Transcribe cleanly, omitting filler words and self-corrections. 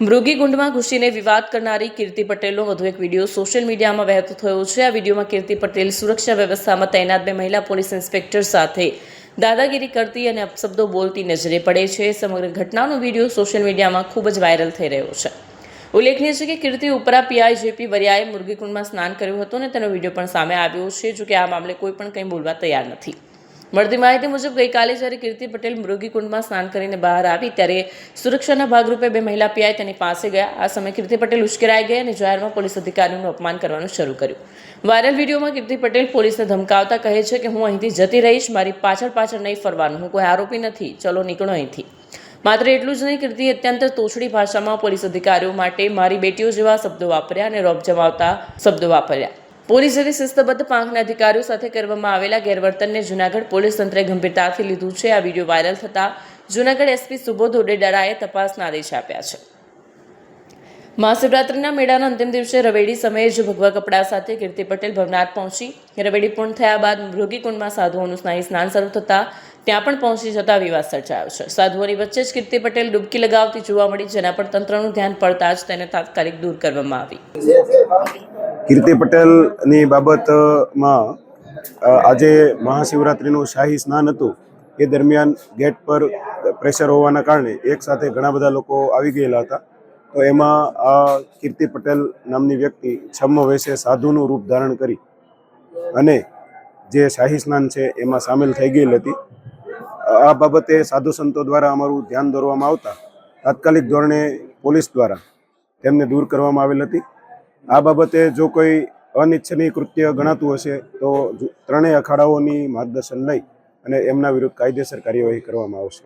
મૃગીકુંડમાં ઘૂસીને વિવાદ કરનારી કીર્તિ પટેલનો વધુ એક વિડીયો સોશિયલ મીડિયામાં વહેતો થયો છે। આ વિડીયોમાં કીર્તિ પટેલ સુરક્ષા વ્યવસ્થામાં તૈનાત 2 મહિલા પોલીસ ઇન્સ્પેક્ટર સાથે દાદાગીરી કરતી અને અપશબ્દો બોલતી નજરે પડે છે। સમગ્ર ઘટનાનો વિડીયો સોશિયલ મીડિયામાં ખૂબ જ વાયરલ થઈ રહ્યો છે। ઉલ્લેખનીય છે કે કીર્તિ ઉપરા પીઆઈ જેપી વરિયાએ મૃગીકુંડમાં સ્નાન કર્યું હતું અને તેનો વિડીયો પણ સામે આવ્યો છે। જો કે આ મામલે કોઈ પણ કંઈ બોલવા તૈયાર નથી। મળતી માહિતી મુજબ ગઈકાલે જ્યારે કીર્તિ પટેલ મૃગીકુંડમાં સ્નાન કરીને બહાર આવી ત્યારે સુરક્ષાના ભાગરૂપે 2 મહિલા પીઆઈ તેની પાસે ગયા। આ સમયે કીર્તિ પટેલ ઉશ્કેરાઈ ગઈ અને જાહેરમાં પોલીસ અધિકારીઓનું અપમાન કરવાનું શરૂ કર્યું। વાયરલ વિડીયોમાં કીર્તિ પટેલ પોલીસને ધમકાવતા કહે છે કે હું અહીંથી જતી રહીશ, મારી પાછળ નહીં ફરવાનું, હું કોઈ આરોપી નથી, ચલો નીકળો અહીંથી। માત્ર એટલું જ નહીં, કીર્તિએ અત્યંત તોછડી ભાષામાં પોલીસ અધિકારીઓ માટે મારી બેટીઓ જેવા શબ્દો વાપર્યા અને રોબ જમાવતા શબ્દો વાપર્યા। પોલીસ જેવી શિસ્તબદ્ધ પાંખના અધિકારીઓ સાથે કરવામાં આવેલા ગેરવર્તનને જૂનાગઢ પોલીસ તંત્રે ગંભીરતાથી લીધું છે। આ વિડીયો વાયરલ થતાં જૂનાગઢ એસપી સુબોધ ઓડેડાએ તપાસના આદેશ આપ્યા છે। મહાશિવરાત્રિના મેળાના અંતિમ દિવસે રવેડી સમયે જ ભગવા કપડાં સાથે કીર્તિ પટેલ ભવનાથ પહોંચી। રવેડી પૂર્ણ થયા બાદ મૃગીકુંડમાં સાધુઓનું સ્નાન શરૂ થતાં ત્યાં પણ પહોંચી જતા વિવાદ સર્જાયો છે। સાધુઓની વચ્ચે જ કીર્તિ પટેલ ડૂબકી લગાવતી જોવા મળી, જેના પર તંત્રનું ધ્યાન પડતા જ તેને તાત્કાલિક દૂર કરવામાં આવી। કીર્તિ પટેલની બાબતમાં આજે મહાશિવરાત્રિનું શાહી સ્નાન હતું। એ દરમિયાન ગેટ પર પ્રેશર હોવાના કારણે એક સાથે ઘણા બધા લોકો આવી ગયેલા હતા। તો એમાં આ કીર્તિ પટેલ નામની વ્યક્તિ છમ્મ વેશે સાધુનું રૂપ ધારણ કરી અને જે શાહી સ્નાન છે એમાં સામેલ થઈ ગયેલી હતી। આ બાબતે સાધુ સંતો દ્વારા અમારું ધ્યાન દોરવામાં આવતા તાત્કાલિક ધોરણે પોલીસ દ્વારા તેમને દૂર કરવામાં આવેલ હતી। આ બાબતે જો કોઈ અનિચ્છનીય કૃત્ય ગણાતું હશે તો ત્રણેય અખાડાઓની માર્ગદર્શન લઈ અને એમના વિરુદ્ધ કાયદેસર કાર્યવાહી કરવામાં આવશે।